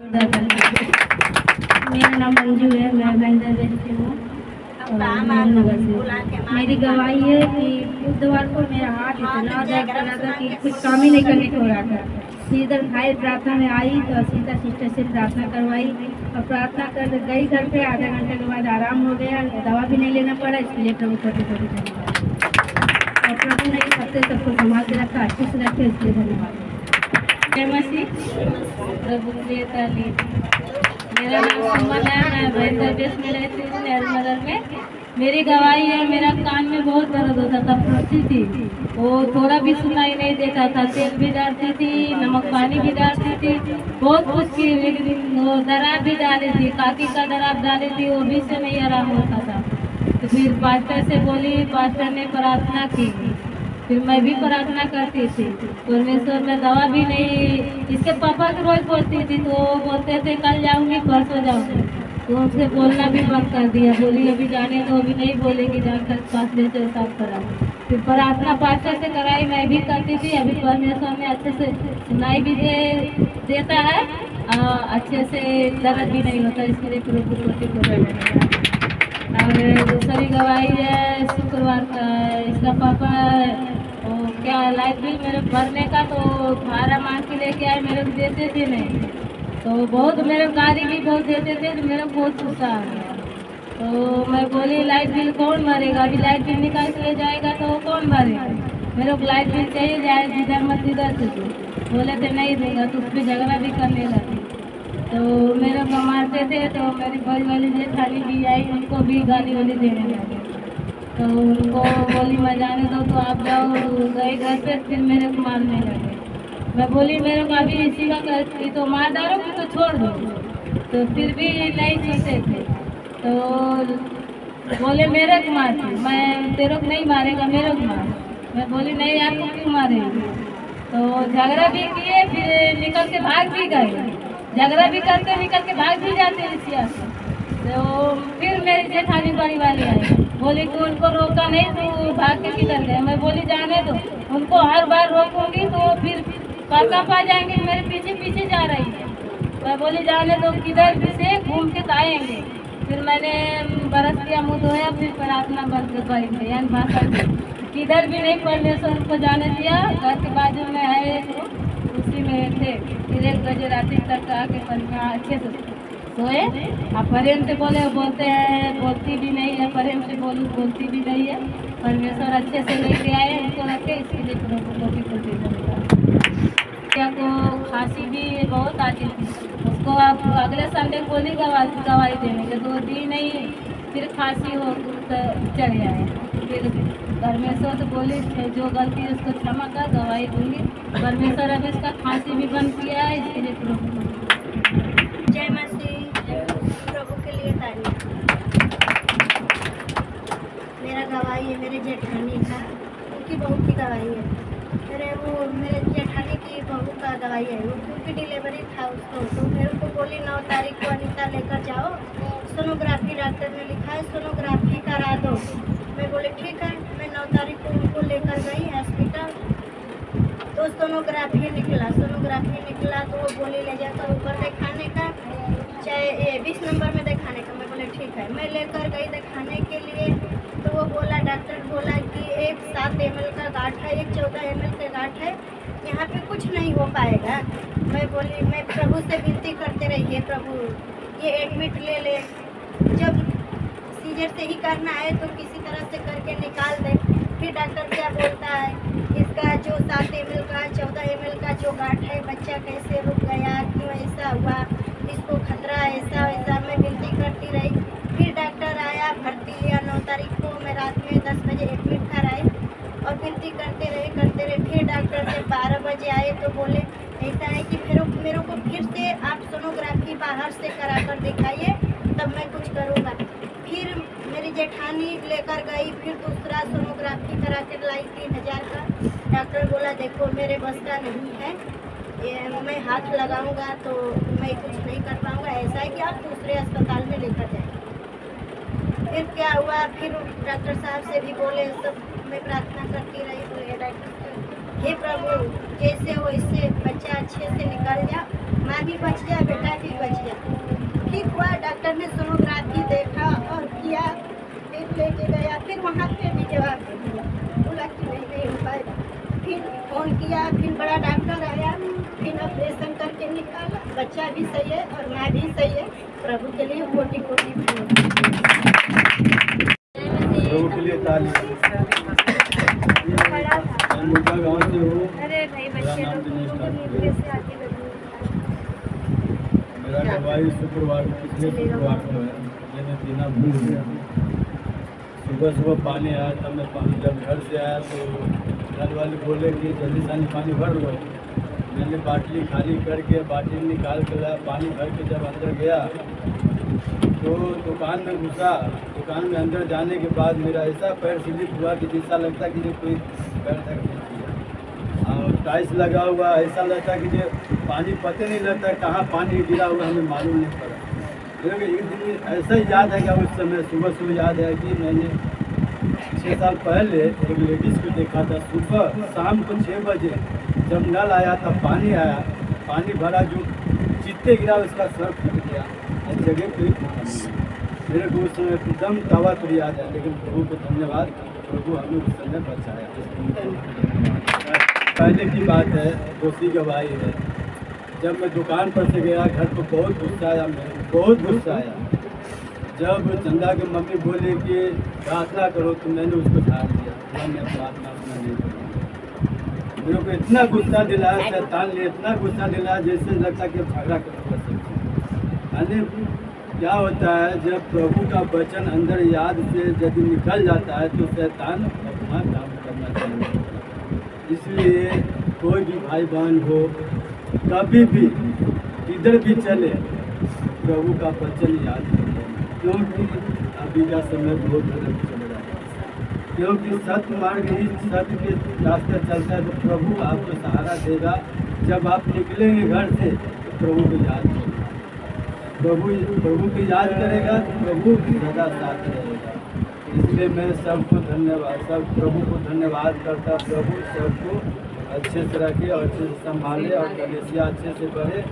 मेरा नाम मंजू है, मैं बैंजर बेचती हूँ नगर से। मेरी गवाही है कि बुधवार को मेरा हाथ इतना दर्द कर रहा था कि कुछ काम ही नहीं करने को हो रहा था। सीधर भाई प्रार्थना में आई तो सीता सिस्टर से प्रार्थना करवाई और प्रार्थना कर गई घर पे। आधा घंटे के बाद आराम हो गया, दवा भी नहीं लेना पड़ा। इसके लिए प्रभु कोटि कोटि धन्यवाद। और प्रभु ने इस हफ्ते सबको संभाल के रखा, अच्छे से रखे, इसलिए धन्यवाद। जय मसीह। प्रभु के ताली। मेरा नाम सुमन है, मैं बैंजर बेस में रहती हूँ नगर में। मेरी गवाही है, मेरा कान में बहुत दर्द होता था, फंसती थी, वो थोड़ा भी सुनाई नहीं देता था। तेल भी डालती थी, नमक पानी भी डालती थी, बहुत कुछ की, लेकिन वो दराब भी डाली थी, काकी का दराब डाली थी, वो भी से नहीं आराम होता था। तो फिर पास्टर से बोली, पास्टर ने प्रार्थना की, फिर मैं भी प्रार्थना करती थी परमेश्वर में। दवा भी नहीं, इसके पापा को रोज बोलती थी तो वो बोलते थे कल जाऊंगी परसों जाऊंगी, तो उनसे बोलना भी बंद कर दिया। बोली अभी जाने दो, अभी नहीं बोलेगी, जाकर पास्टर से साफ करा। फिर प्रार्थना पास्टर से कराई, मैं भी करती थी। अभी परमेश्वर ने अच्छे से सुनाई भी देता है, अच्छे से दर्द भी नहीं होता। इसके लिए प्रभु को और दूसरी गवाही है शुक्रवार का। इसका पापा क्या लाइट बिल मेरे भरने का तो भाड़ा मांग के लेके आए, मेरे को देते थे नहीं, तो बहुत मेरे गाड़ी भी बहुत देते थे, तो मेरे को बहुत गुस्सा आ गया। तो मैं बोली लाइट बिल कौन भरेगा, अभी लाइट बिल निकाल के ले जाएगा तो कौन भरेगा, मेरे को लाइट बिल चाहिए, जाए जिधर मत इधर से। बोले थे नहीं देगा, तो उस पर झगड़ा भी करने लगे। तो मेरे को मारते थे, तो मेरी बड़ी वाली जेठानी भी आई, उनको भी गाली वाली देने लगे। तो उनको बोली मैं जाने दो तो आप जाओ, गए घर पे, फिर मेरे को मारने लगे। मैं बोली मेरे को अभी इसी का करती तो मार डालोगी तो छोड़ दो, तो फिर भी नहीं सुनते थे। तो बोले मेरे को मारती, मैं तेरे को नहीं मारेगा, मेरे को मार। मैं बोली नहीं आपको क्यों मारेगी। तो झगड़ा भी किए, फिर निकल के भाग भी गए, झगड़ा भी करते निकल के भाग भी जाते रिसिया से। तो फिर मेरी जेठानी बड़ी वाली आई, बोली कि उनको रोका नहीं तो भाग के किधर गए। मैं बोली जाने दो, उनको हर बार रोकूंगी तो फिर काका पा जाएंगे, मेरे पीछे पीछे जा रही है। मैं बोली जाने दो, किधर से घूम के आएंगे। फिर मैंने बरस दिया, मुँह धोया, फिर प्रार्थना बंद करवाई, यानी भाषा किधर भी नहीं परमेश्वर को जाने दिया। घर के बाजू में है एक, उसी में थे। फिर 1 बजे रात तक आके अच्छे से सोए। अब प्रेम से बोलते हैं, बोलती भी नहीं है, प्रेम से बोलती भी नहीं है। परमेश्वर अच्छे से लेके आए, उनको रखे, इसके लिए प्रभु को क्या को खांसी भी बहुत आती थी उसको। आप अगले संडे बोली गवाही देने के, 2 दिन नहीं, फिर खांसी हो चढ़ जाए। फिर परमेश्वर तो बोली जो गलती है उसको क्षमा कर, गवाही दूंगी। परमेश्वर अब इसका खांसी भी बंद किया है, इसके लिए प्रभु। जय मसीह। प्रभु के लिए तारीफ। मेरा गवाही है मेरे जेठानी का, उनकी बहू की गवाही है। मेरे जेठानी की बहू का गवाही है, उनकी डिलीवरी था उसको। तो मेरे को बोली 9 तारीख को अनीता लेकर जाओ, सोनोग्राफी डॉक्टर ने लिखा है, सोनोग्राफी करा दो। मैं बोली ठीक है। मैं 9 तारीख को उनको लेकर गई हॉस्पिटल, तो सोनोग्राफी निकला तो वो बोली ले जाकर ऊपर दिखाने का, चाहे 20 नंबर में दिखाने का। मैं बोले ठीक है। मैं लेकर गई दिखाने के लिए, तो वो बोला, डॉक्टर बोला कि एक 7 ml का गांठ है, एक 14 ml का गांठ है, यहाँ पे कुछ नहीं हो पाएगा। मैं बोली मैं प्रभु से विनती करते रहिए, प्रभु ये एडमिट ले, जब सीजर से ही करना है तो किसी तरह से करके निकाल दे। फिर डॉक्टर क्या बोलता है, इसका जो 7 ml का 14 ml का जो गांठ है, बच्चा कैसे रुक गया, क्यों ऐसा हुआ, इसको खतरा ऐसा वैसा। मैं विनती करती रही। फिर डॉक्टर आया, भर्ती लिया 9 तारीख को। मैं रात में 10 बजे एडमिट कराई और विनती करते रहे। फिर डॉक्टर जब 12 बजे आए तो बोले ऐसा है कि मेरे को फिर से आप सोनोग्राफी बाहर से करा कर दिखाइए, तब मैं कुछ करूँगा। फिर मेरी जेठानी लेकर गई, फिर दूसरा सोनोग्राफी करा कर लाई 3000 का। डॉक्टर बोला देखो मेरे बस का नहीं है, मैं हाथ लगाऊंगा तो मैं कुछ नहीं कर पाऊंगा, ऐसा है कि आप दूसरे अस्पताल में लेकर जाएं। फिर क्या हुआ, फिर डॉक्टर साहब से भी बोले, सब मैं प्रार्थना करती रही, बोले डॉक्टर हे प्रभु जैसे हो इससे बच्चा अच्छे से निकल जा, माँ भी बच जाए, बेटा भी बच जाए। ठीक हुआ, डॉक्टर ने सोनोग्राफी देखा और किया, फिर लेके गया, फिर वहाँ पे भी जवाब दे दिया, बोला कि नहीं हो पाएगा। फिर फोन किया, फिर बड़ा डॉक्टर आया, फिर ऑपरेशन करके निकाला, बच्चा भी सही है और माँ भी सही है। प्रभु के लिए कोटि कोटि प्रभु के लिए ताली। गाँव से हो। अरे भाई मेरा बच्चे नाम लोग दिनेश को ठाकुर नींद है। से आके लगी मेरा गवाही शुक्रवार पिछले शुक्रवार को है, मैंने पीना भूल गया। सुबह सुबह पानी आया, तब मैं पानी जब घर से आया तो घर वाले बोले कि जल्दी से पानी भर लो। मैंने बाटली खाली करके बाटली निकाल के लाया, पानी भर के जब अंदर गया तो दुकान में घुसा। दुकान में अंदर जाने के बाद मेरा ऐसा पैर स्लिप हुआ कि जैसा लगता कि जो कोई पैर तक नहीं किया, और टाइल्स लगा हुआ, ऐसा लगता कि जो पानी पता नहीं लगता कहाँ पानी गिरा हुआ, हमें मालूम नहीं पड़ा। लेकिन एक दिन ऐसा ही याद है कि उस समय सुबह सुबह याद है कि मैंने 6 साल पहले एक लेडीज़ को देखा था। सुबह शाम को 6 बजे जब नल आया तब पानी आया, पानी भरा, जो चित्ते गिरा उसका सर फट गया जगह पे। मेरे को उस समय एकदम तवा तो याद है, लेकिन प्रभु को धन्यवाद, प्रभु हमें उस समय बचाया। पहले की बात है, दोषी गवाही है। जब मैं दुकान पर से गया घर पर बहुत गुस्सा आया, बहुत गुस्सा आया। जब चंदा की मम्मी बोले कि प्रार्थना करो तो मैंने उसको झाड़ दिया, मैं प्रार्थना अपना नहीं करूँगा। मेरे को इतना गुस्सा दिलाया, शैतान ने इतना गुस्सा दिलाया जैसे लगता कि झगड़ा कर सकते। क्या होता है, जब प्रभु का वचन अंदर याद से यदि निकल जाता है तो शैतान अपना काम करना चाहिए। इसलिए कोई भी भाई बहन हो, कभी भी किधर भी चले, प्रभु का वचन याद करें, क्योंकि अभी का समय बहुत गलत चल रहा है। क्योंकि सत्य मार्ग ही सत्य के रास्ते चलता है तो प्रभु आपको सहारा देगा। जब आप निकलेंगे घर से तो प्रभु को याद करें, प्रभु की याद करेगा तो प्रभु की सदा साथ रहेगा। इसलिए मैं सबको धन्यवाद, सब प्रभु को धन्यवाद करता। प्रभु सबको अच्छे से रखे और अच्छे से संभाले और कलीसिया अच्छे से बढ़े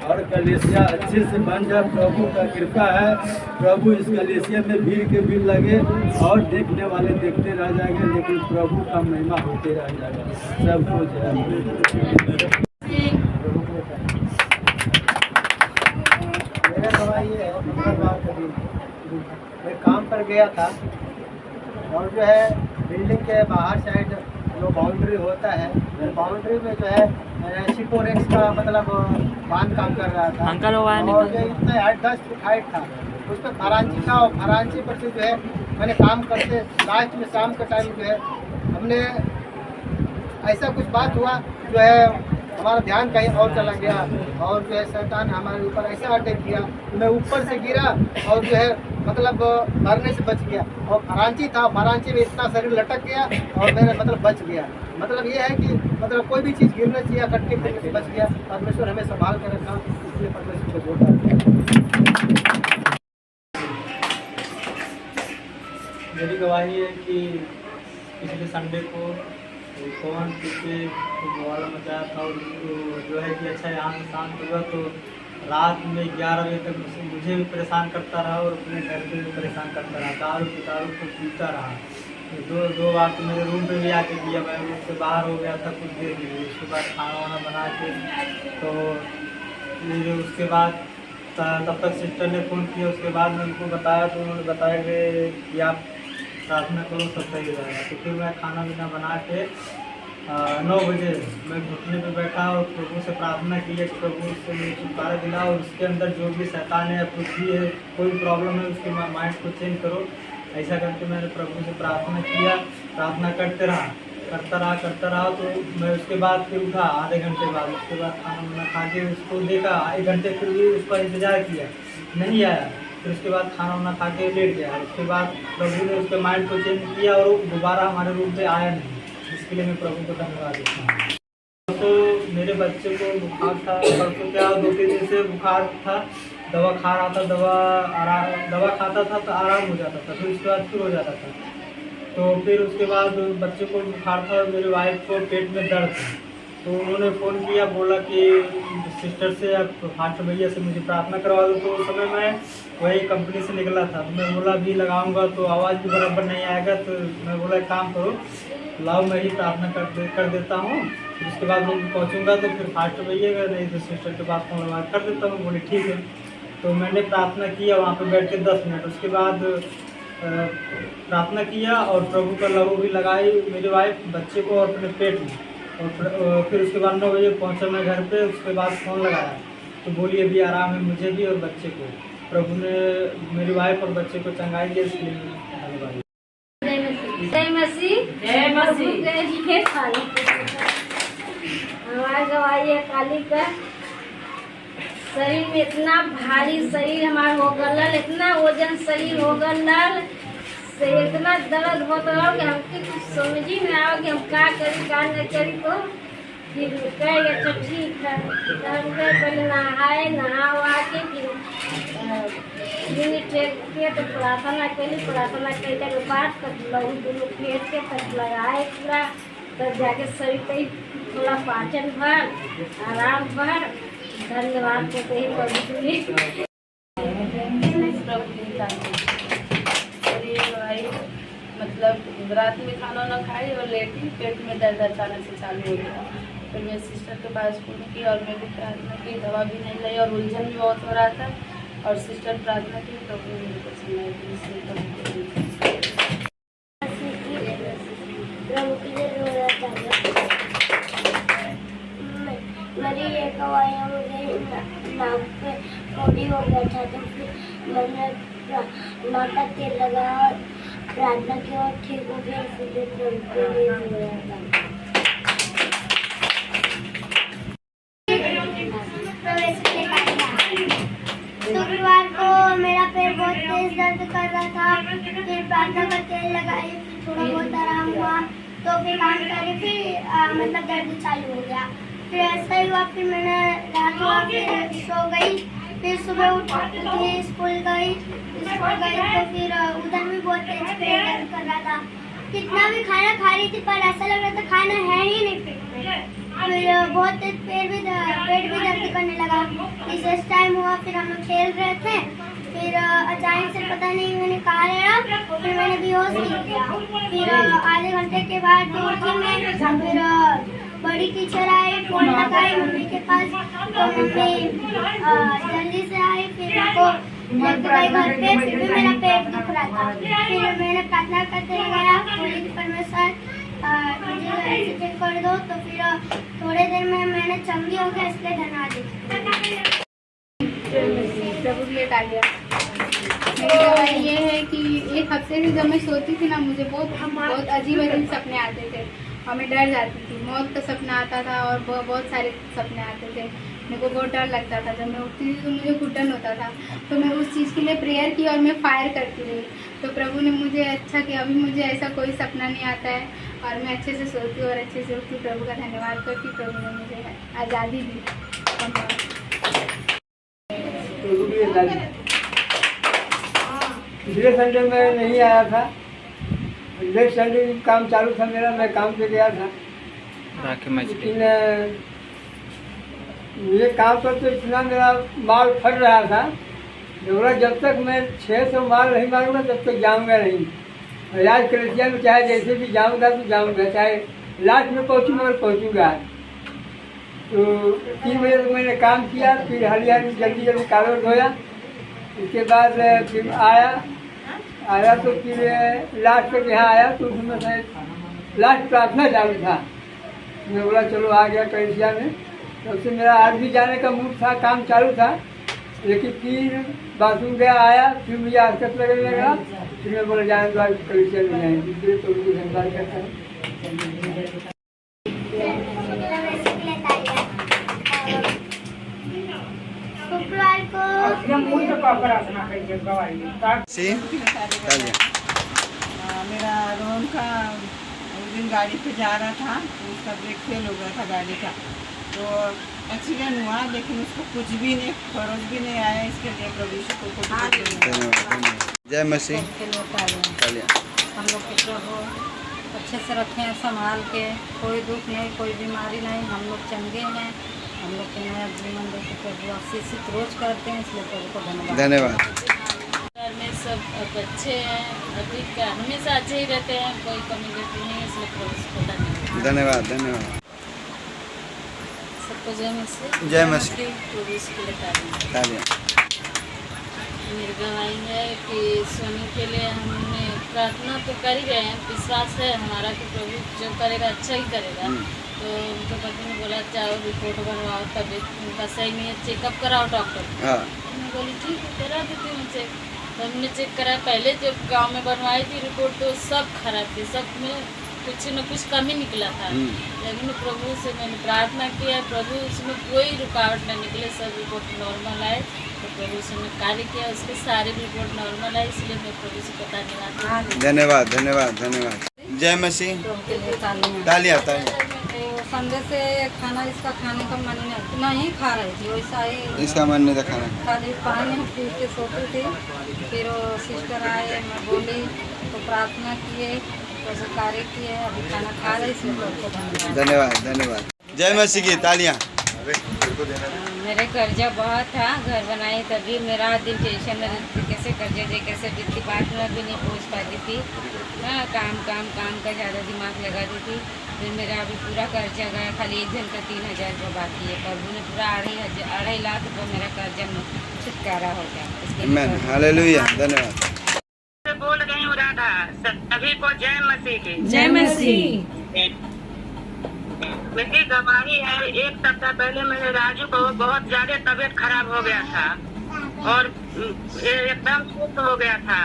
और कलीसिया अच्छे से बन जाए। प्रभु का कृपा है, प्रभु इस कलीसिया में भीड़ के भीड़ लगे और देखने वाले देखते रह जाएंगे, लेकिन प्रभु का महिमा होते रह जाएगा। सबको जय। मेरा गवाही है, मंगलवार का दिन मैं काम पर गया था और जो है बिल्डिंग के बाहर साइड जो बाउंड्री होता है, बाउंड्री में जो है सिपोरेक्स का मतलब बांध काम कर रहा था और जो इतना 8-10 फुट हाइट था, उस पर फरांची था और फरांची पर से जो है मैंने काम करते लास्ट में शाम के टाइम जो है हमने ऐसा कुछ बात हुआ जो है हमारा ध्यान कहीं और चला गया और जो है शैतान हमारे ऊपर ऐसा अटैक किया, मैं ऊपर से गिरा और जो है मतलब मरने से बच गया। और फरांची था, फरांची में इतना शरीर लटक गया और मेरा मतलब बच गया। मतलब ये है कि मतलब कोई भी चीज़ गिरना चाहिए, कटके फिरने से बच गया। परमेश्वर हमें संभाल कर रखा, इसलिए परमेश्वर को जोड़ता। मेरी गवाही है कि पिछले संडे को कौन पीछे बवाल मचाया था और जो है कि अच्छा यहाँ से शांत हुआ तो रात में 11 बजे तक मुझे भी परेशान करता रहा और अपने घर पे भी परेशान करता रहा। दारू को पीता रहा। दो बार तो मेरे रूम पे भी आके दिया, मैं रूम से बाहर हो गया था कुछ देर के लिए। उसके बाद खाना वाना बना के तो उसके बाद तब तक सिस्टर ने फ़ोन किया। उसके बाद मैं उनको बताया तो उन्होंने बताया कि आप प्रार्थना करो सब सही हो जाएगा। तो फिर मैं खाना पीना बना के 9 बजे मैं घुटने पे बैठा और प्रभु से प्रार्थना की है कि प्रभु उससे मुझे छुटकारा दिला और उसके अंदर जो भी शैतान है, कुछ भी है, कोई प्रॉब्लम है, उसके माइंड को चेंज करो। ऐसा करके मैंने प्रभु से प्रार्थना किया, प्रार्थना करता रहा। तो मैं उसके बाद फिर उठा आधे घंटे बाद। उसके बाद खाना वाना खा के उसको देखा, 1 घंटे फिर भी उसका इंतज़ार किया, नहीं आया। फिर उसके बाद खाना वाना खा के लेट गया। उसके बाद प्रभु ने उसके माइंड को चेंज किया और वो दोबारा हमारे रूम पे आया नहीं। इसके लिए मैं प्रभु को धन्यवाद देता हूँ। तो मेरे बच्चे को बुखार था, परसों क्या 2-3 दिन से बुखार था, दवा खा रहा था, दवा खाता था तो आराम हो जाता था, फिर उसके बाद फिर हो जाता था। तो फिर उसके बाद बच्चे को बुखार था और मेरी वाइफ को पेट में दर्द था। तो उन्होंने फ़ोन किया, बोला कि सिस्टर से आप फास्ट भैया से मुझे प्रार्थना करवा दो। तो उस समय मैं वही कंपनी से निकला था, तो मैं बोला भी लगाऊंगा तो आवाज़ भी बराबर नहीं आएगा। तो मैं बोला एक काम करो, लाओ मैं ही प्रार्थना कर देता हूँ, फिर उसके बाद मैं पहुँचूँगा तो फिर फास्ट भैया, नहीं तो सिस्टर के पास फोन लगा कर देता हूँ। बोले ठीक है। तो मैंने प्रार्थना किया वहाँ पर बैठ के 10 मिनट। उसके बाद प्रार्थना किया और प्रभु का लहू भी लगाई मेरी वाइफ बच्चे को और अपने पेट में। और फिर उसके बाद 9 बजे पहुंचा मैं घर पे। उसके बाद फ़ोन लगाया तो बोली अभी आराम है मुझे भी और बच्चे को। प्रभु ने मेरी वाइफ और बच्चे को चंगाई दिया, इसलिए धन्यवाद। जय मसीह, जय मसीह। हमारा गवाही है काली का शरीर में इतना भारी शरीर हमारा हो गल, इतना वजन शरीर हो गल से इतना दर्द होता रहा कि हमके कुछ समझ ही नहीं आओ कि हम क्या करी क्या नहीं करी। तो फिर कह अच्छा ठीक है, तो हम पहले नहाए, नहा के फिर तो प्रार्थना करी, प्रार्थना करने के बाद तब लहू दोनों फेंट के तब लगाए पूरा, तब जाके शरीर पे थोड़ा पाचन भर, आराम भर। धन्यवाद कहते ही प्रभु मतलब रात में खाना ना खाई और लेटी, पेट में दर्द अचानक से चालू हो गया। फिर मैं सिस्टर के पास फोन की और मैं भी प्रार्थना की, दवा भी नहीं ली और उलझन भी बहुत हो रहा था। और सिस्टर प्रार्थना की तो मेरे को मेरी ये गवाही मुझे नाक पे फोड़ी हो गया था, तो फिर मैंने नाटक तेल लगाया और प्रार्थना की और ठीक हो गया। फिर शुक्रवार को मेरा पैर बहुत तेज दर्द कर रहा था, फिर प्रार्थना का तेल लगाई, फिर थोड़ा बहुत आराम हुआ, तो फिर काम करे, फिर मतलब दर्द चालू हो गया। फिर ऐसा ही हुआ, फिर मैंने रात हुआ, फिर सो गई, फिर सुबह उठी, स्कूल गई तो फिर उधर भी बहुत तेज पेट दर्द कर रहा था। कितना भी खाना खा रही थी पर ऐसा लग रहा था खाना है ही नहीं पेट में। फिर बहुत तेज पेट भी दर्द करने लगा। रिसेस टाइम हुआ, फिर हम लोग खेल रहे थे, फिर अचानक से पता नहीं मैंने कहा रहा, फिर मैंने बेहोश नहीं किया। फिर आधे घंटे के बाद उठी मैं, फिर बड़ी टीचर आई, फोन लगाई मम्मी के पास, तो मम्मी जल्दी से आई, फिर उनको लेके गई घर पे। फिर भी मेरा पेट दुख रहा था, फिर मैंने प्रार्थना करते लगाया, बोली परमेश्वर मुझे ऐसे चेक कर दो। तो फिर थोड़े देर में मैंने चंगी हो गया, इसलिए धन्यवाद। प्रभु लेट आ गया। मेरी गवाही ये है कि एक हफ्ते से जब मैं सोती थी ना, मुझे बहुत अजीब सपने आते थे और मैं डर जाती थी। मौत का सपना आता था और बहुत सारे सपने आते थे। मेरे को बहुत डर लगता था। जब मैं उठती थी तो मुझे घुटन होता था, तो मैं उस चीज़ के लिए प्रेयर की और मैं फायर करती रही। तो प्रभु ने मुझे अच्छा किया, अभी मुझे ऐसा कोई सपना नहीं आता है और मैं अच्छे से सोती हूँ और अच्छे से उठती। प्रभु का धन्यवाद करती, प्रभु ने मुझे आज़ादी दी। पिछले संडे में नहीं आया था, नेक्स्ट संडे काम चालू था मेरा, मैं काम पे गया था। लेकिन मुझे काम पर तो इतना मेरा माल फट रहा था, बोला जब तक मैं 600 माल नहीं मारूंगा तब तक जाऊंगा नहीं। आज कलेसिया में चाहे जैसे भी जाऊंगा तो जाऊंगा, चाहे लास्ट में पहुंचूँ मगर पहुंचूंगा। तो 3 बजे तक मैंने काम किया, फिर हरियाणा जल्दी कागज धोया। उसके बाद फिर आया तो फिर लास्ट तक यहाँ आया तो उसमें शायद लास्ट प्रार्थना चालू था। मैं बोला चलो आ गया कलेसिया में। तब से मेरा आज भी जाने का मूड था, काम चालू था, लेकिन फिर बाथरूम गया, आया, फिर मुझे हरकत लगने लगा। फिर मैं बोला जाने तो आज कलेसिया में जाएंगे, इसलिए तो मुझे धन्यवाद करता है। शुक्रवार को मेरा रोहन का उस दिन गाड़ी पे जा रहा था, तो उसका ब्रेक फेल हो गया था गाड़ी का, तो एक्सीडेंट हुआ, लेकिन उसको कुछ भी नहीं, खरोच भी नहीं आया। इसके लिए प्रभु को जय मसीह। हम लोग के प्रभु अच्छे से रखें संभाल के, कोई दुख नहीं, कोई बीमारी नहीं, हम लोग चंगे हैं, हम लोग के नया जीवन देखे प्रभु आशीषित रोज करते हैं, इसलिए प्रभु को धन्यवाद। धन्यवाद। घर में सब अच्छे हैं, अभी का हमेशा अच्छे ही रहते हैं, कोई कमी रहती नहीं, इसलिए प्रभु को धन्यवाद। धन्यवाद। धन्यवाद। सबको जय मसीह। जय मसीह। प्रभु इसके लिए तारीफ। तालियां। मेरी गवाही है कि सोनी के लिए हमने प्रार्थना तो कर ही रहे हैं, विश्वास है हमारा कि प्रभु जो करेगा अच्छा ही करेगा। तो उनके पति ने बोला जाओ रिपोर्ट बनवाओ, तबीयत उनका सही नहीं है, चेकअप कराओ डॉक्टर। हाँ। मैं बोली ठीक है करा देती हूँ चेक। तो हमने चेक कराया, पहले जब गांव में बनवाई थी रिपोर्ट तो सब खराब थी, सब में कुछ न कुछ कमी निकला था। लेकिन प्रभु से मैंने प्रार्थना किया, प्रभु उसमें कोई रुकावट न निकले, सब रिपोर्ट नॉर्मल आए। तो प्रभु से मैं कार्य किया, उसके सारे रिपोर्ट नॉर्मल आए, इसलिए मैं प्रभु से धन्यवाद। धन्यवाद। धन्यवाद। धन्यवाद। जय मसीह। तालियां। तालियां। संडे से खाना इसका खाने का मन नहीं खा रही थी, वैसा ही इसका मन नहीं था खाना। खाली पानी हम पी के सोती थी। फिर वो सिस्टर आए, मैं बोली तो प्रार्थना किए, तो कार्य किए, अभी खाना खा रहे, इसलिए प्रभु को धन्यवाद। धन्यवाद। धन्यवाद। जय मसीह की तालियां। मेरे कर्जा बहुत था, घर बनाई तभी मेरा दिन टेंशन में रहती थी, कैसे कर्जा दे कैसे वित्तीय बात में भी नहीं पहुँच पाती थी ना, काम का ज़्यादा दिमाग लगाती थी। फिर मेरा अभी पूरा कर्जा गया, खाली एक जन का 3,000 रुपये बाकी है। प्रभु ने पूरा 2.5 लाख रुपये मेरा कर्जा में छुटकारा हो गया। आमीन। हालेलुया। धन्यवाद। बोल गई हूँ राधा, सभी को जय मसीह की। जय मसीह। मेरी गवाही है, एक सप्ताह पहले मेरे राजू को बहुत ज्यादा तबीयत खराब हो गया था और एकदम सुस्त हो गया था।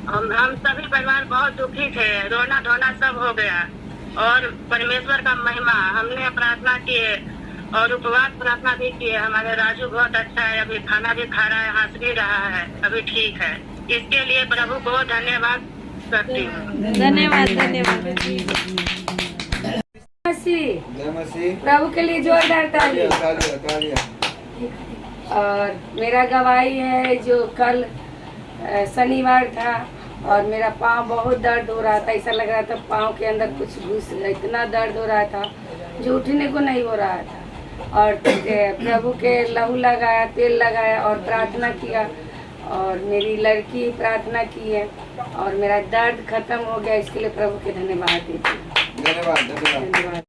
हम सभी परिवार बहुत दुखी थे, रोना धोना सब हो गया। और परमेश्वर का महिमा, हमने प्रार्थना किए और उपवास प्रार्थना भी किए। हमारे राजू बहुत अच्छा है, अभी खाना भी खा रहा है, हंस भी रहा है, अभी ठीक है। इसके लिए प्रभु को धन्यवाद करती हूँ। धन्यवाद। धन्यवाद। जय मसीह। प्रभु के लिए जोरदार ताली। तालियां। तालियां। और मेरा गवाही है, जो कल शनिवार था और मेरा पाँव बहुत दर्द हो रहा था, ऐसा लग रहा था पाँव के अंदर कुछ घुस गया, इतना दर्द हो रहा था जो उठने को नहीं हो रहा था। और प्रभु के लहू लगाया, तेल लगाया और प्रार्थना किया, और मेरी लड़की प्रार्थना की है और मेरा दर्द खत्म हो गया, इसके लिए प्रभु के धन्यवाद दीजिए। धन्यवाद।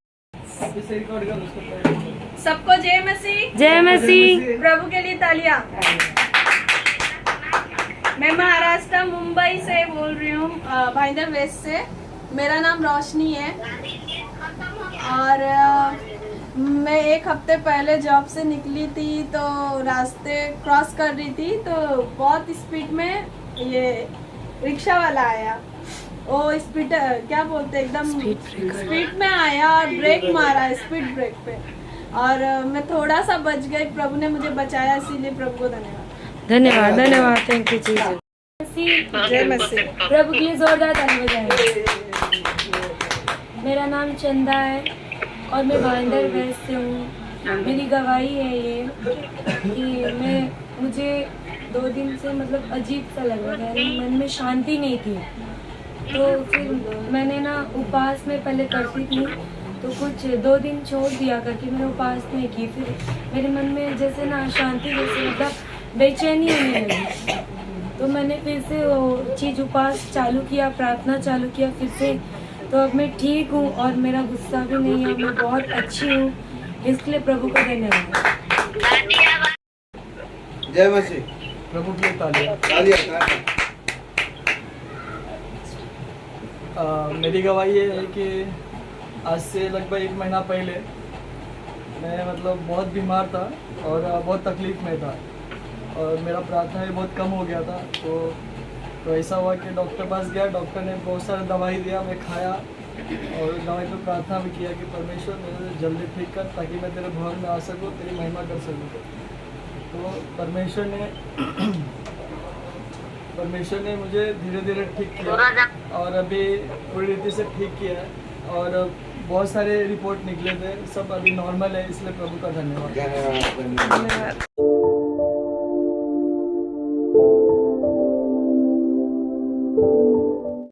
सबको जय मसीह। जय मसीह। प्रभु के लिए तालियां। मैं महाराष्ट्र मुंबई से बोल रही हूँ, भाईंदर वेस्ट से। मेरा नाम रोशनी है और मैं एक हफ्ते पहले जॉब से निकली थी, तो रास्ते क्रॉस कर रही थी तो बहुत स्पीड में ये रिक्शा वाला आया। वो स्पीड क्या बोलते एकदम स्पीड में आया और ब्रेक मारा, स्पीड ब्रेक पे, और मैं थोड़ा सा बच गई। प्रभु ने मुझे बचाया, इसीलिए प्रभु को धन्यवाद। धन्यवाद। धन्यवाद। Thank you Jesus. जय मसीह। प्रभु के लिए जोरदार ताली बजाएं। मेरा नाम चंदा है और मैं भाईंदर वेस्ट से हूँ। मेरी गवाही है ये कि मुझे 2 दिन से मतलब अजीब सा लग रहा था, मन में शांति नहीं थी। तो फिर मैंने ना उपास में पहले करती थी, तो कुछ 2 दिन छोड़ दिया करके मैंने उपास नहीं की। फिर मेरे मन में जैसे ना शांति, जैसे मतलब बेचैनी होने लगी। तो मैंने फिर से वो चीज़ उपास चालू किया, प्रार्थना चालू किया फिर से। तो अब मैं ठीक हूँ और मेरा गुस्सा भी नहीं है, मैं बहुत अच्छी हूँ, इसलिए प्रभु को धन्यवाद। जय मसीह। प्रभु की तालियां। तालियां। मेरी गवाही ये है कि आज से लगभग 1 महीना पहले मैं मतलब बहुत बीमार था और बहुत तकलीफ में था और मेरा प्रार्थना भी बहुत कम हो गया था। तो ऐसा हुआ कि डॉक्टर पास गया, डॉक्टर ने बहुत सारा दवाई दिया, मैं खाया और दवाई पर प्रार्थना भी किया कि परमेश्वर मुझे जल्दी ठीक कर, ताकि मैं तेरे भवन में आ सकूँ, तेरी महिमा कर सकूँ। तो परमेश्वर ने मुझे धीरे धीरे ठीक किया और अभी पूरी रीति से ठीक किया है और बहुत सारे रिपोर्ट निकले थे, सब अभी नॉर्मल है, इसलिए प्रभु का धन्यवाद। धन्यवाद।